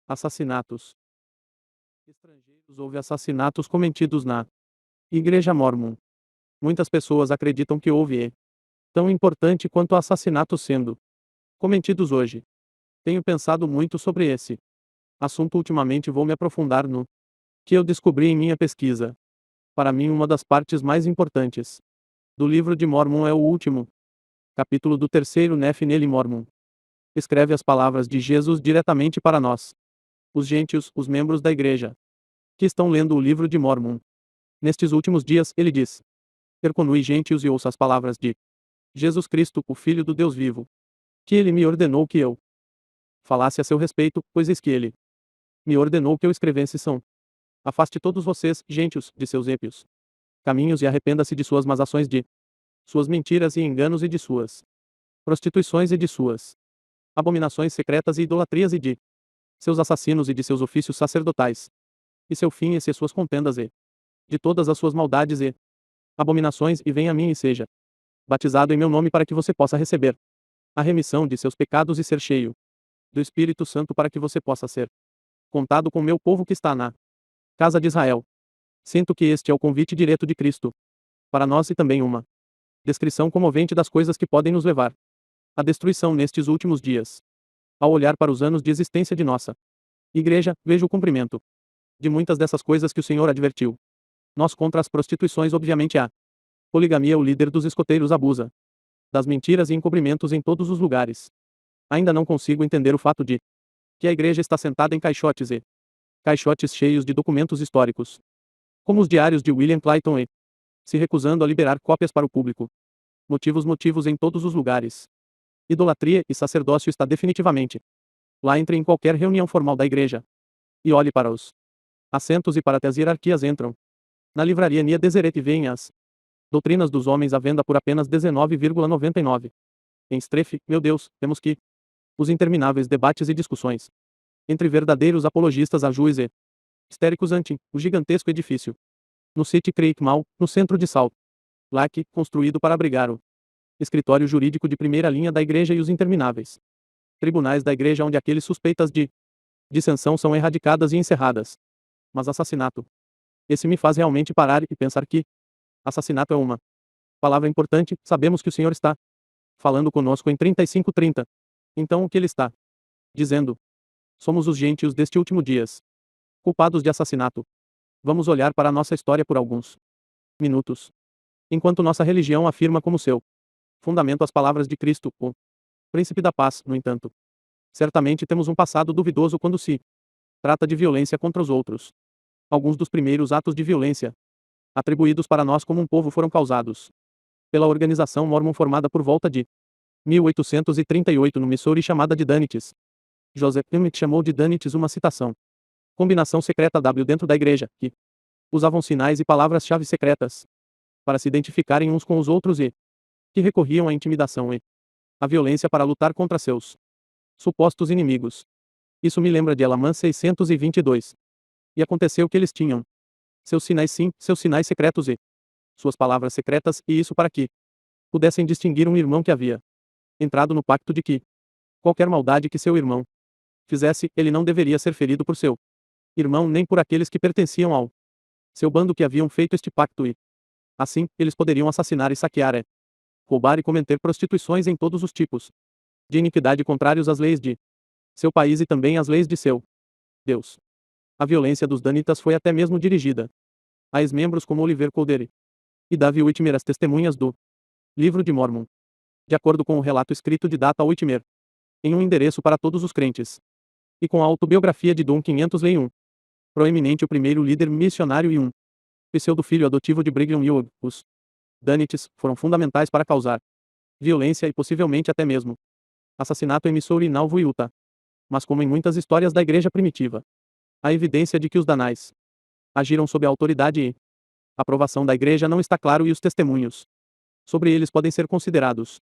Assassinatos. Estrangeiros. Houve assassinatos cometidos na Igreja Mórmon. Muitas pessoas acreditam que houve tão importante quanto assassinatos sendo cometidos hoje. Tenho pensado muito sobre esse assunto ultimamente e vou me aprofundar no que eu descobri em minha pesquisa. Para mim, uma das partes mais importantes do livro de Mórmon é o último capítulo do terceiro Nephilim Mórmon. Escreve as palavras de Jesus diretamente para nós, os gentios, os membros da igreja, que estão lendo o livro de Mórmon. Nestes últimos dias, ele diz: Perconui gentios e ouça as palavras de Jesus Cristo, o Filho do Deus vivo, que ele me ordenou que eu falasse a seu respeito, pois eis que ele me ordenou que eu escrevesse são. Afaste todos vocês, gentios, de seus ímpios caminhos e arrependa-se de suas más ações, de suas mentiras e enganos e de suas prostituições e de suas abominações secretas e idolatrias e de seus assassinos e de seus ofícios sacerdotais. E seu fim e se suas contendas e de todas as suas maldades e abominações, e venha a mim e seja batizado em meu nome para que você possa receber a remissão de seus pecados e ser cheio do Espírito Santo para que você possa ser contado com meu povo que está na casa de Israel. Sinto que este é o convite direto de Cristo para nós e também uma descrição comovente das coisas que podem nos levar à destruição nestes últimos dias. Ao olhar para os anos de existência de nossa igreja, vejo o cumprimento de muitas dessas coisas que o Senhor advertiu. Nós contra as prostituições, obviamente a poligamia, o líder dos escoteiros abusa das mentiras e encobrimentos em todos os lugares. Ainda não consigo entender o fato de que a igreja está sentada em caixotes e caixotes cheios de documentos históricos, como os diários de William Clayton e se recusando a liberar cópias para o público. Motivos em todos os lugares. Idolatria e sacerdócio está definitivamente lá. Entre em qualquer reunião formal da igreja e olhe para os assentos e para até as hierarquias entram na livraria Nia Deseret e veem as doutrinas dos homens à venda por apenas 19,99. Em Strefe, meu Deus, temos que os intermináveis debates e discussões entre verdadeiros apologistas a juiz e histéricos ante o gigantesco edifício no City Creek Mall, no centro de Salt Lake, construído para abrigar o escritório jurídico de primeira linha da igreja e os intermináveis tribunais da igreja onde aqueles suspeitas de dissensão são erradicadas e encerradas. Mas assassinato. Esse me faz realmente parar e pensar que assassinato é uma palavra importante. Sabemos que o Senhor está falando conosco em 35:30. Então o que ele está dizendo? Somos os gentios deste último dias, culpados de assassinato. Vamos olhar para a nossa história por alguns minutos. Enquanto nossa religião afirma como seu fundamento as palavras de Cristo, o Príncipe da Paz, no entanto, certamente temos um passado duvidoso quando se trata de violência contra os outros. Alguns dos primeiros atos de violência atribuídos para nós como um povo foram causados pela organização Mormon formada por volta de 1838 no Missouri chamada de Danites. Joseph Emmett chamou de Danites uma citação. Combinação secreta W dentro da igreja, que usavam sinais e palavras-chave secretas para se identificarem uns com os outros e que recorriam à intimidação e à violência para lutar contra seus supostos inimigos. Isso me lembra de Elamã 622. E aconteceu que eles tinham seus sinais, sim, seus sinais secretos e suas palavras secretas, e isso para que pudessem distinguir um irmão que havia entrado no pacto de que qualquer maldade que seu irmão fizesse, ele não deveria ser ferido por seu irmão nem por aqueles que pertenciam ao seu bando que haviam feito este pacto e assim, eles poderiam assassinar e saquear roubar e cometer prostituições em todos os tipos de iniquidade contrários às leis de seu país e também às leis de seu Deus. A violência dos Danitas foi até mesmo dirigida a ex-membros como Oliver Cowdery e Davy Whitmer, as testemunhas do Livro de Mórmon. De acordo com o relato escrito de Data Whitmer, em um endereço para todos os crentes, e com a autobiografia de Dom 500 Lei 1, proeminente o primeiro líder missionário e um pseudo-filho adotivo de Brigham Young, os Danites foram fundamentais para causar violência e possivelmente até mesmo assassinato em Missouri e Nauvoo, Utah. Mas como em muitas histórias da igreja primitiva, há evidência de que os Danais agiram sob a autoridade e aprovação da igreja não está claro e os testemunhos sobre eles podem ser considerados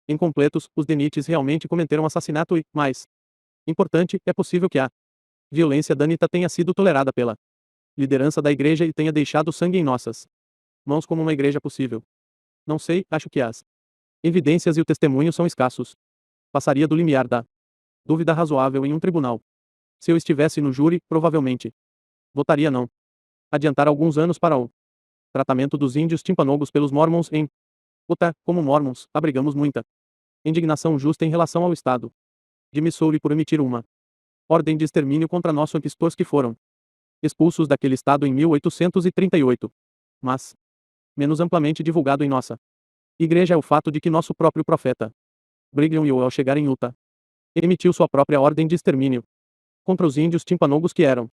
incompletos. Os Danites realmente cometeram assassinato e, mais importante, é possível que a violência danita tenha sido tolerada pela liderança da igreja e tenha deixado sangue em nossas mãos como uma igreja possível. Não sei, acho que as evidências e o testemunho são escassos. Passaria do limiar da dúvida razoável em um tribunal Se eu estivesse no júri, provavelmente votaria não. Adiantar alguns anos para o tratamento dos índios timpanogos pelos Mormons em Utah. Como Mormons, abrigamos muita indignação justa em relação ao Estado de Missouri por emitir uma ordem de extermínio contra nossos pastores que foram expulsos daquele estado em 1838. Mas, menos amplamente divulgado em nossa igreja é o fato de que nosso próprio profeta Brigham Young, ao chegar em Utah, emitiu sua própria ordem de extermínio contra os índios timpanogos que eram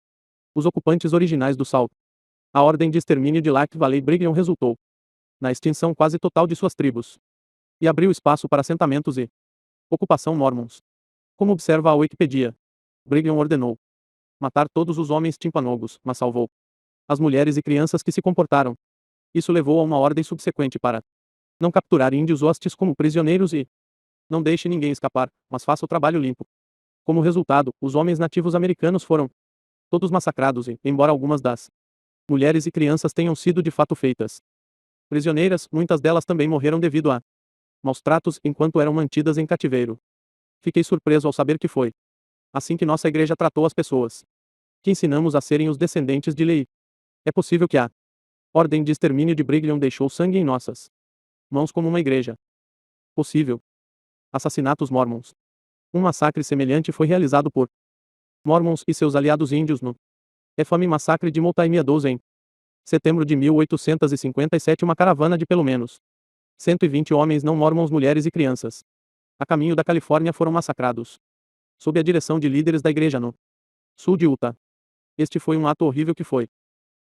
os ocupantes originais do Salt. A ordem de extermínio de Lac Valley Brigham resultou na extinção quase total de suas tribos e abriu espaço para assentamentos e ocupação mormons. Como observa a Wikipedia, Brigham ordenou matar todos os homens timpanogos, mas salvou as mulheres e crianças que se comportaram. Isso levou a uma ordem subsequente para não capturar índios hostis como prisioneiros e não deixe ninguém escapar, mas faça o trabalho limpo. Como resultado, os homens nativos americanos foram todos massacrados e, embora algumas das mulheres e crianças tenham sido de fato feitas prisioneiras, muitas delas também morreram devido a maus tratos enquanto eram mantidas em cativeiro. Fiquei surpreso ao saber que foi assim que nossa igreja tratou as pessoas que ensinamos a serem os descendentes de Leí. É possível que a ordem de extermínio de Brigham deixou sangue em nossas mãos como uma igreja. Possível. Assassinatos mormons. Um massacre semelhante foi realizado por mormons e seus aliados índios no Efame Massacre de Multnomah 12 em setembro de 1857. Uma caravana de pelo menos 120 homens não mormons, mulheres e crianças, a caminho da Califórnia, foram massacrados sob a direção de líderes da igreja no sul de Utah. Este foi um ato horrível que foi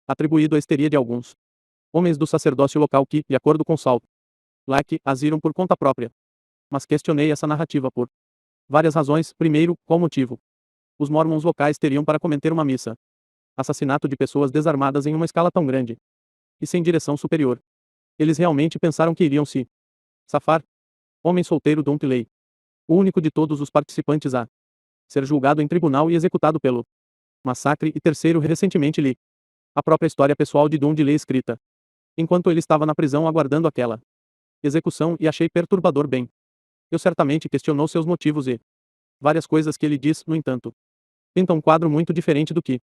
atribuído à histeria de alguns homens do sacerdócio local que, de acordo com Salt Lake, agiram por conta própria. Mas questionei essa narrativa por várias razões. Primeiro, qual motivo os mormons locais teriam para cometer uma missa assassinato de pessoas desarmadas em uma escala tão grande e sem direção superior? Eles realmente pensaram que iriam se safar? Homem solteiro Don Tiley, o único de todos os participantes a ser julgado em tribunal e executado pelo massacre. E terceiro, recentemente li a própria história pessoal de Don Tiley escrita enquanto ele estava na prisão aguardando aquela execução e achei perturbador. Bem, eu certamente questionou seus motivos e várias coisas que ele diz, no entanto, pintam um quadro muito diferente do que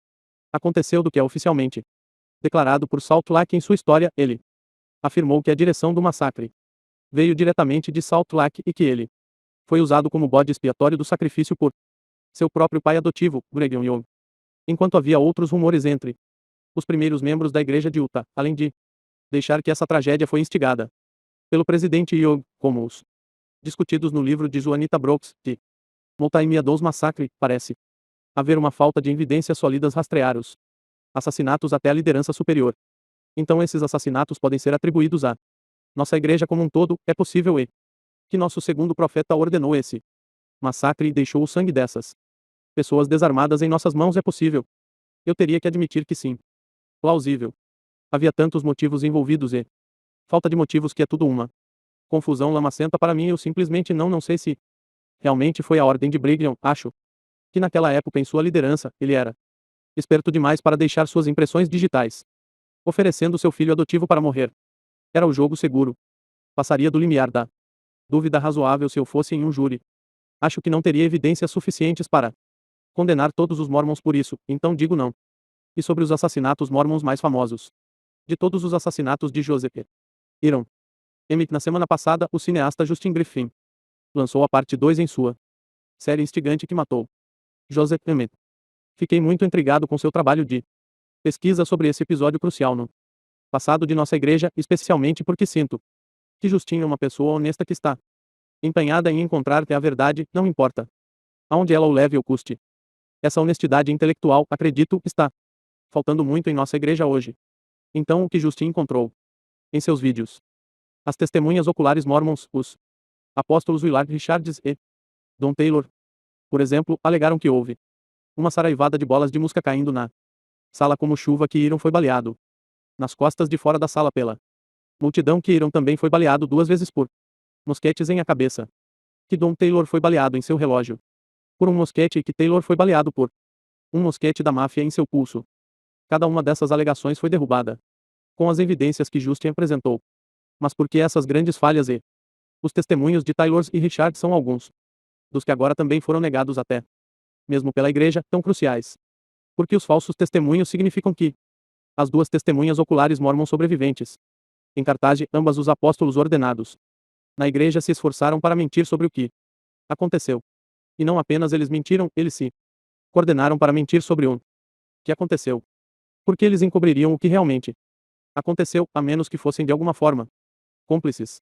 aconteceu do que é oficialmente declarado por Salt Lake em sua história. Ele afirmou que a direção do massacre veio diretamente de Salt Lake e que ele foi usado como bode expiatório do sacrifício por seu próprio pai adotivo, Brigham Young. Enquanto havia outros rumores entre os primeiros membros da igreja de Utah, além de deixar que essa tragédia foi instigada pelo presidente Young, como os discutidos no livro de Juanita Brooks, de Multnomah 12 Massacre, parece haver uma falta de evidências sólidas rastrear os assassinatos até a liderança superior. Então esses assassinatos podem ser atribuídos a nossa igreja como um todo. É possível que nosso segundo profeta ordenou esse massacre e deixou o sangue dessas pessoas desarmadas em nossas mãos. É possível. Eu teria que admitir que sim. Plausível. Havia tantos motivos envolvidos e falta de motivos que é tudo uma confusão lamacenta para mim. Eu simplesmente não sei se realmente foi a ordem de Brigham. Acho que naquela época, em sua liderança, ele era esperto demais para deixar suas impressões digitais, oferecendo seu filho adotivo para morrer. Era o jogo seguro. Passaria do limiar da dúvida razoável se eu fosse em um júri. Acho que não teria evidências suficientes para condenar todos os mormons por isso, então digo não. E sobre os assassinatos mormons mais famosos de todos, os assassinatos de Joseph Iron Emmett. Na semana passada, o cineasta Justin Griffin lançou a parte 2 em sua série instigante que matou Joseph Emmett. Fiquei muito intrigado com seu trabalho de pesquisa sobre esse episódio crucial no passado de nossa igreja, especialmente porque sinto que Justin é uma pessoa honesta que está empenhada em encontrar a verdade, não importa aonde ela o leve ou custe. Essa honestidade intelectual, acredito, está faltando muito em nossa igreja hoje. Então o que Justin encontrou em seus vídeos, as testemunhas oculares mormons, os apóstolos Willard Richards e Don Taylor, por exemplo, alegaram que houve uma saraivada de bolas de musca caindo na sala como chuva, que Iron foi baleado nas costas de fora da sala pela multidão, que Iron também foi baleado 2 vezes por mosquetes em a cabeça, que Don Taylor foi baleado em seu relógio por um mosquete e que Taylor foi baleado por um mosquete da máfia em seu pulso. Cada uma dessas alegações foi derrubada com as evidências que Justin apresentou. Mas por que essas grandes falhas? E os testemunhos de Taylor e Richard são alguns dos que agora também foram negados até mesmo pela igreja, tão cruciais. Porque os falsos testemunhos significam que as duas testemunhas oculares mormon sobreviventes. Em Cartagem, ambas os apóstolos ordenados na igreja se esforçaram para mentir sobre o que aconteceu. E não apenas eles mentiram, eles se coordenaram para mentir sobre o que aconteceu. Porque eles encobririam o que realmente aconteceu, a menos que fossem de alguma forma cúmplices.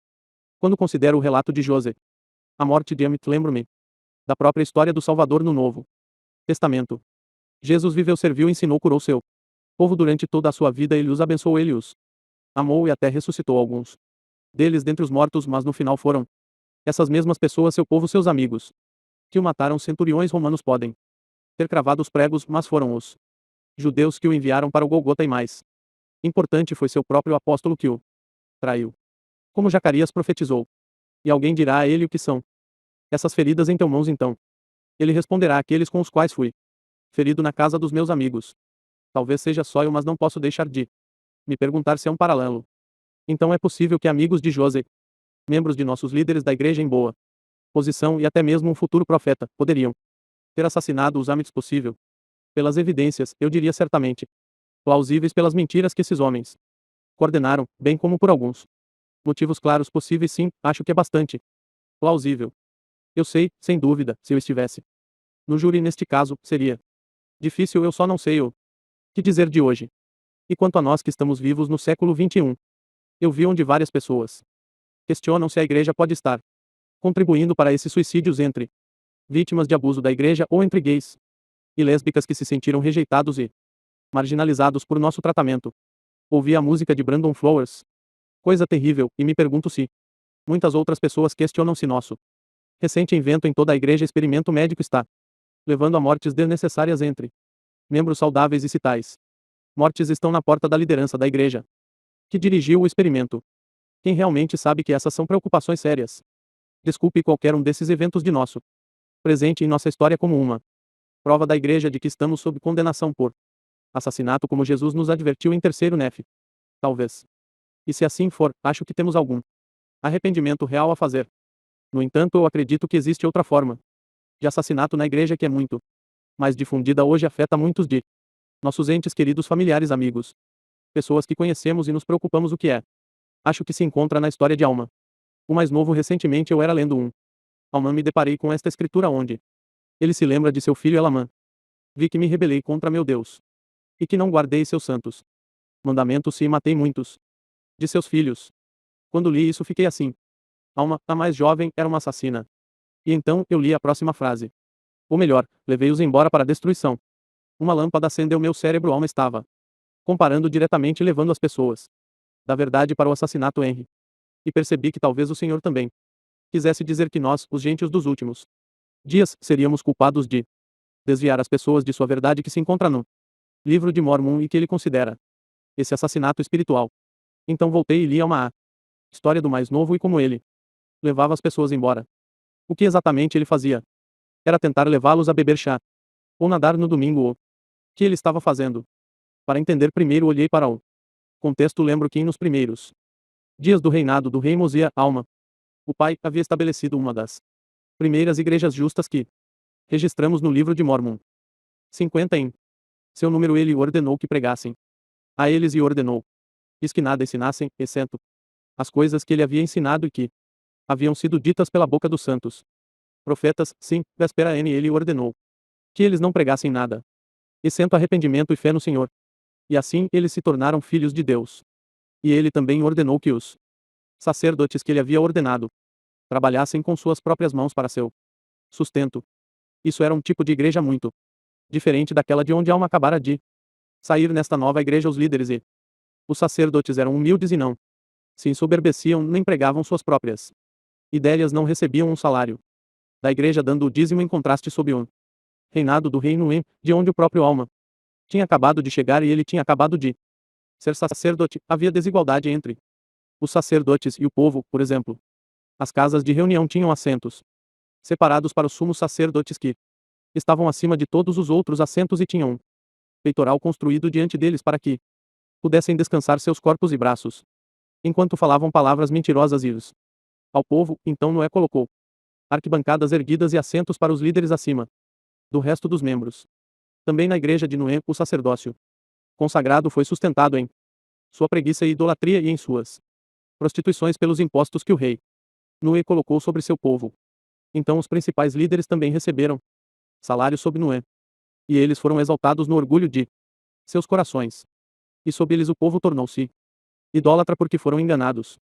Quando considero o relato de José, a morte de Amit, lembro-me da própria história do Salvador no Novo Testamento. Jesus viveu, serviu, ensinou, curou seu povo durante toda a sua vida. Ele os abençoou, ele os amou e até ressuscitou alguns deles dentre os mortos, mas no final foram essas mesmas pessoas, seu povo, seus amigos, que o mataram. Centuriões romanos podem ter cravado os pregos, mas foram os judeus que o enviaram para o Golgota, e mais importante foi seu próprio apóstolo que o traiu. Como Zacarias profetizou. E alguém dirá a ele: o que são essas feridas em teus mãos? Então ele responderá: aqueles com os quais fui ferido na casa dos meus amigos. Talvez seja só eu, mas não posso deixar de me perguntar se é um paralelo. Então é possível que amigos de José, membros de nossos líderes da igreja em boa posição e até mesmo um futuro profeta, poderiam ter assassinado os Amites. Possível. Pelas evidências, eu diria certamente plausíveis, pelas mentiras que esses homens coordenaram, bem como por alguns motivos claros possíveis. Sim, acho que é bastante plausível. Eu sei, sem dúvida, se eu estivesse no júri neste caso, seria difícil. Eu só não sei o que dizer de hoje. E quanto a nós que estamos vivos no século XXI, eu vi onde várias pessoas questionam se a igreja pode estar contribuindo para esses suicídios entre vítimas de abuso da igreja ou entre gays e lésbicas que se sentiram rejeitados e marginalizados por nosso tratamento. Ouvi a música de Brandon Flowers, coisa terrível, e me pergunto se muitas outras pessoas questionam se nosso recente invento em toda a igreja, experimento médico, está levando a mortes desnecessárias entre membros saudáveis, e se tais mortes estão na porta da liderança da igreja que dirigiu o experimento. Quem realmente sabe que essas são preocupações sérias? Desculpe qualquer um desses eventos de nosso presente em nossa história como uma prova da igreja de que estamos sob condenação por assassinato, como Jesus nos advertiu em 3º Nef. Talvez. E se assim for, acho que temos algum arrependimento real a fazer. No entanto, eu acredito que existe outra forma de assassinato na igreja que é muito mais difundida hoje, afeta muitos de nossos entes queridos, familiares, amigos, pessoas que conhecemos e nos preocupamos. O que é? Acho que se encontra na história de Alma. O mais novo. Recentemente eu era lendo um Alma, me deparei com esta escritura onde ele se lembra de seu filho Elamã. Vi que me rebelei contra meu Deus, e que não guardei seus santos mandamentos, e matei muitos de seus filhos. Quando li isso, fiquei assim. Alma, a mais jovem, era uma assassina. E então, eu li a próxima frase. Ou melhor, levei-os embora para a destruição. Uma lâmpada acendeu meu cérebro. Alma estava comparando diretamente, levando as pessoas da verdade para o assassinato. Henry. E percebi que talvez o Senhor também quisesse dizer que nós, os gentios dos últimos dias, seríamos culpados de desviar as pessoas de sua verdade, que se encontra no livro de Mormon, e que ele considera esse assassinato espiritual. Então voltei e li uma história do mais novo e como ele levava as pessoas embora. O que exatamente ele fazia? Era tentar levá-los a beber chá ou nadar no domingo. O que ele estava fazendo? Para entender, primeiro olhei para o contexto. Lembro que nos primeiros dias do reinado do rei Mosias, Alma, o pai, havia estabelecido uma das primeiras igrejas justas que registramos no livro de Mormon. 50 em seu número. Ele ordenou que pregassem a eles e ordenou que nada ensinassem, exceto as coisas que ele havia ensinado e que haviam sido ditas pela boca dos santos profetas. Sim, véspera N. Ele ordenou que eles não pregassem nada, exceto arrependimento e fé no Senhor. E assim, eles se tornaram filhos de Deus. E ele também ordenou que os sacerdotes que ele havia ordenado trabalhassem com suas próprias mãos para seu sustento. Isso era um tipo de igreja muito diferente daquela de onde Alma acabara de sair. Nesta nova igreja, os líderes e os sacerdotes eram humildes e não se ensoberbeciam, nem pregavam suas próprias ideias, não recebiam um salário da igreja, dando o dízimo, em contraste sob o reinado do reino em, de onde o próprio Alma tinha acabado de chegar, e ele tinha acabado de ser sacerdote. Havia desigualdade entre os sacerdotes e o povo. Por exemplo, as casas de reunião tinham assentos separados para os sumos sacerdotes, que estavam acima de todos os outros assentos, e tinham um peitoral construído diante deles para que pudessem descansar seus corpos e braços enquanto falavam palavras mentirosas e os ao povo. Então Noé colocou arquibancadas erguidas e assentos para os líderes acima do resto dos membros. Também na igreja de Noé, o sacerdócio consagrado foi sustentado em sua preguiça e idolatria e em suas prostituições pelos impostos que o rei Noé colocou sobre seu povo. Então os principais líderes também receberam salário sob Noé. E eles foram exaltados no orgulho de seus corações. E sob eles o povo tornou-se idólatra porque foram enganados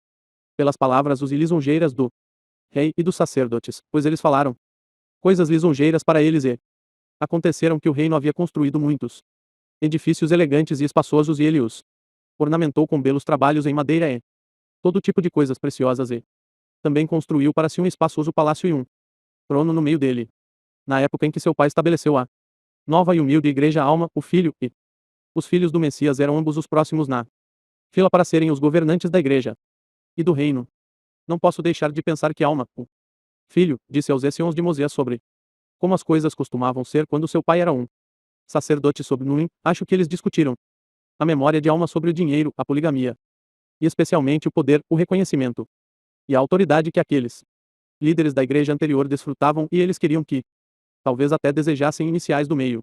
pelas palavras os lisonjeiras do rei e dos sacerdotes, pois eles falaram coisas lisonjeiras para eles e aconteceram que o reino havia construído muitos edifícios elegantes e espaçosos e ele os ornamentou com belos trabalhos em madeira e todo tipo de coisas preciosas e também construiu para si um espaçoso palácio e um trono no meio dele. Na época em que seu pai estabeleceu a nova e humilde igreja Alma, o filho e os filhos do Messias eram ambos os próximos na fila para serem os governantes da igreja e do reino. Não posso deixar de pensar que Alma, o filho, disse aos anciãos de Mosias sobre como as coisas costumavam ser quando seu pai era um sacerdote sobre Nuim. Acho que eles discutiram a memória de Alma sobre o dinheiro, a poligamia e especialmente o poder, o reconhecimento e a autoridade que aqueles líderes da igreja anterior desfrutavam e eles queriam que, talvez até desejassem iniciais do meio.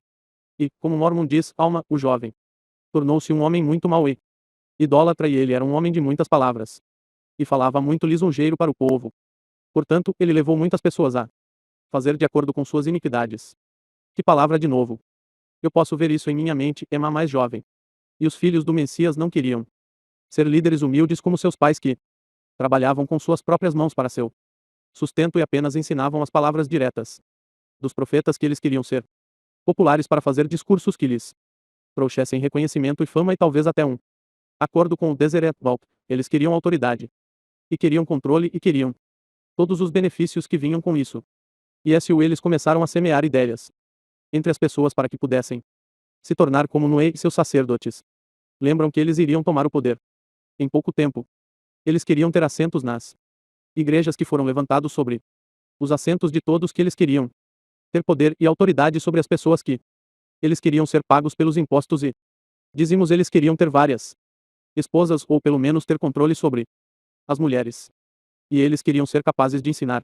E, como Mormon diz, Alma, o jovem, tornou-se um homem muito mau e idólatra e ele era um homem de muitas palavras. E falava muito lisonjeiro para o povo. Portanto, ele levou muitas pessoas a fazer de acordo com suas iniquidades. Que palavra de novo! Eu posso ver isso em minha mente, Emma mais jovem. E os filhos do Messias não queriam ser líderes humildes como seus pais que trabalhavam com suas próprias mãos para seu sustento e apenas ensinavam as palavras diretas dos profetas que eles queriam ser populares para fazer discursos que lhes trouxessem reconhecimento e fama e talvez até um acordo com o Deseret Balk. Eles queriam autoridade e queriam controle e queriam todos os benefícios que vinham com isso. E eles começaram a semear ideias entre as pessoas para que pudessem se tornar como Noé e seus sacerdotes. Lembram que eles iriam tomar o poder em pouco tempo. Eles queriam ter assentos nas igrejas que foram levantados sobre os assentos de todos que eles queriam ter poder e autoridade sobre as pessoas que eles queriam ser pagos pelos impostos e dizimos eles queriam ter várias esposas ou pelo menos ter controle sobre as mulheres. E eles queriam ser capazes de ensinar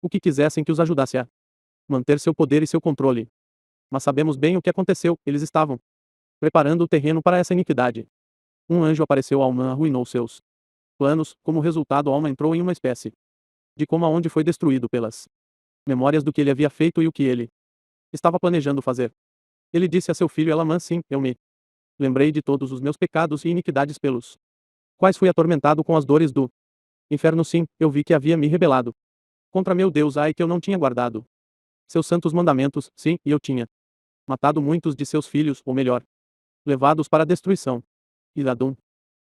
o que quisessem que os ajudasse a manter seu poder e seu controle. Mas sabemos bem o que aconteceu, eles estavam preparando o terreno para essa iniquidade. Um anjo apareceu a Alma e arruinou seus planos, como resultado Alma entrou em uma espécie de coma onde foi destruído pelas memórias do que ele havia feito e o que ele estava planejando fazer. Ele disse a seu filho Elamã: sim, eu me lembrei de todos os meus pecados e iniquidades pelos quais fui atormentado com as dores do inferno. Sim, eu vi que havia me rebelado contra meu Deus, ai que eu não tinha guardado seus santos mandamentos. Sim, e eu tinha matado muitos de seus filhos, ou melhor, levado-os para a destruição. E Adão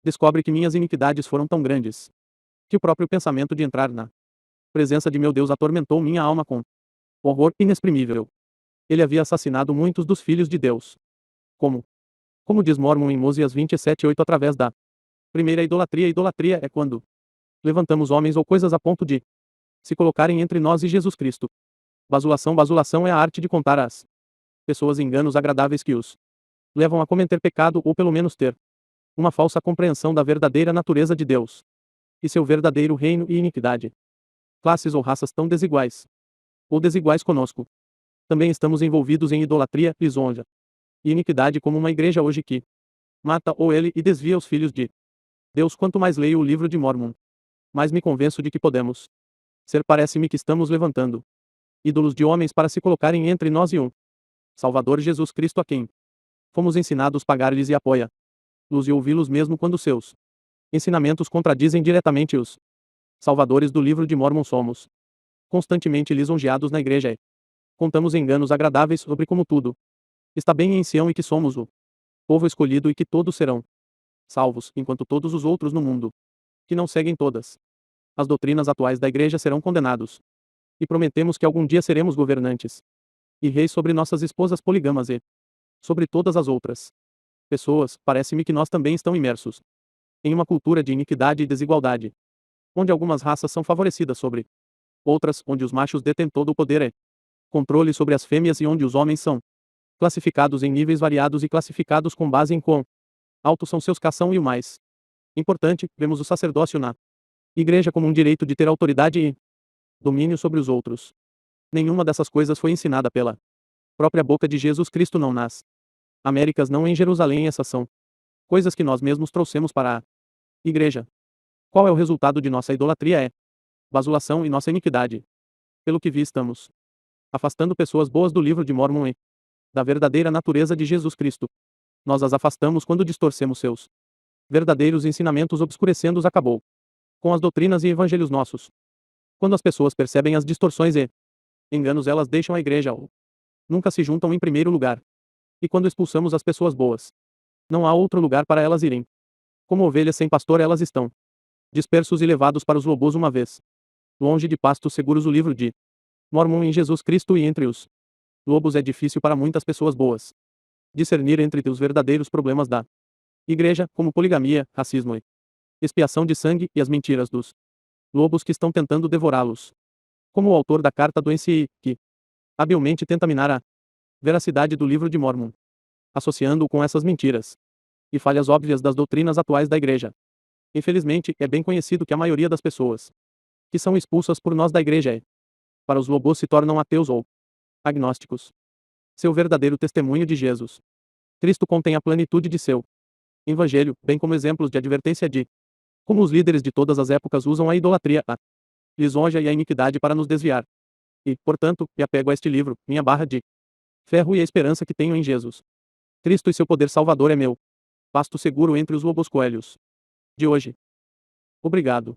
descobre que minhas iniquidades foram tão grandes que o próprio pensamento de entrar na presença de meu Deus atormentou minha alma com horror inexprimível. Ele havia assassinado muitos dos filhos de Deus. Como diz Mormon em Mosias 27:8 através da primeira idolatria. Idolatria é quando levantamos homens ou coisas a ponto de se colocarem entre nós e Jesus Cristo. Basulação é a arte de contar às pessoas enganos agradáveis que os levam a cometer pecado ou pelo menos ter uma falsa compreensão da verdadeira natureza de Deus e seu verdadeiro reino e iniquidade. Classes ou raças tão desiguais ou desiguais conosco. Também estamos envolvidos em idolatria, lisonja e iniquidade como uma igreja hoje que mata ou ele e desvia os filhos de Deus. Quanto mais leio o livro de Mormon, mais me convenço de que podemos ser. Parece-me que estamos levantando ídolos de homens para se colocarem entre nós e um Salvador Jesus Cristo a quem fomos ensinados pagar-lhes e apoia-los e ouvi-los mesmo quando seus ensinamentos contradizem diretamente os salvadores do livro de Mormon. Somos constantemente lisonjeados na igreja e contamos enganos agradáveis sobre como tudo está bem em Sião e que somos o povo escolhido e que todos serão salvos, enquanto todos os outros no mundo que não seguem todas as doutrinas atuais da igreja serão condenados. E prometemos que algum dia seremos governantes e reis sobre nossas esposas poligamas e sobre todas as outras pessoas. Parece-me que nós também estamos imersos em uma cultura de iniquidade e desigualdade, onde algumas raças são favorecidas sobre outras, onde os machos detêm todo o poder e controle sobre as fêmeas e onde os homens são classificados em níveis variados e classificados com base em quão altos são seus cação e o mais importante, vemos o sacerdócio na igreja como um direito de ter autoridade e domínio sobre os outros. Nenhuma dessas coisas foi ensinada pela Própria boca de Jesus Cristo não nas Américas não em Jerusalém. Essas são coisas que nós mesmos trouxemos para a igreja. Qual é o resultado de nossa idolatria? É basulação e nossa iniquidade. Pelo que vi, estamos afastando pessoas boas do livro de Mórmon e da verdadeira natureza de Jesus Cristo. Nós as afastamos quando distorcemos seus verdadeiros ensinamentos, obscurecendo-os. Acabou com as doutrinas e evangelhos nossos. Quando as pessoas percebem as distorções e enganos, elas deixam a igreja ou nunca se juntam em primeiro lugar. E quando expulsamos as pessoas boas, não há outro lugar para elas irem. Como ovelhas sem pastor, elas estão dispersos e levados para os lobos uma vez longe de pastos seguros. O livro de Mórmon em Jesus Cristo. E entre os lobos é difícil para muitas pessoas boas discernir entre os verdadeiros problemas da igreja, como poligamia, racismo e expiação de sangue, e as mentiras dos lobos que estão tentando devorá-los. Como o autor da carta do NCI, que habilmente tenta minar a veracidade do livro de Mórmon, associando-o com essas mentiras e falhas óbvias das doutrinas atuais da igreja. Infelizmente, é bem conhecido que a maioria das pessoas que são expulsas por nós da igreja para os lobos se tornam ateus ou agnósticos. Seu verdadeiro testemunho de Jesus Cristo contém a plenitude de seu evangelho, bem como exemplos de advertência de como os líderes de todas as épocas usam a idolatria, a lisonja e a iniquidade para nos desviar. E, portanto, me apego a este livro, minha barra de ferro, e a esperança que tenho em Jesus Cristo e seu poder salvador é meu pasto seguro entre os lobos coelhos de hoje. Obrigado.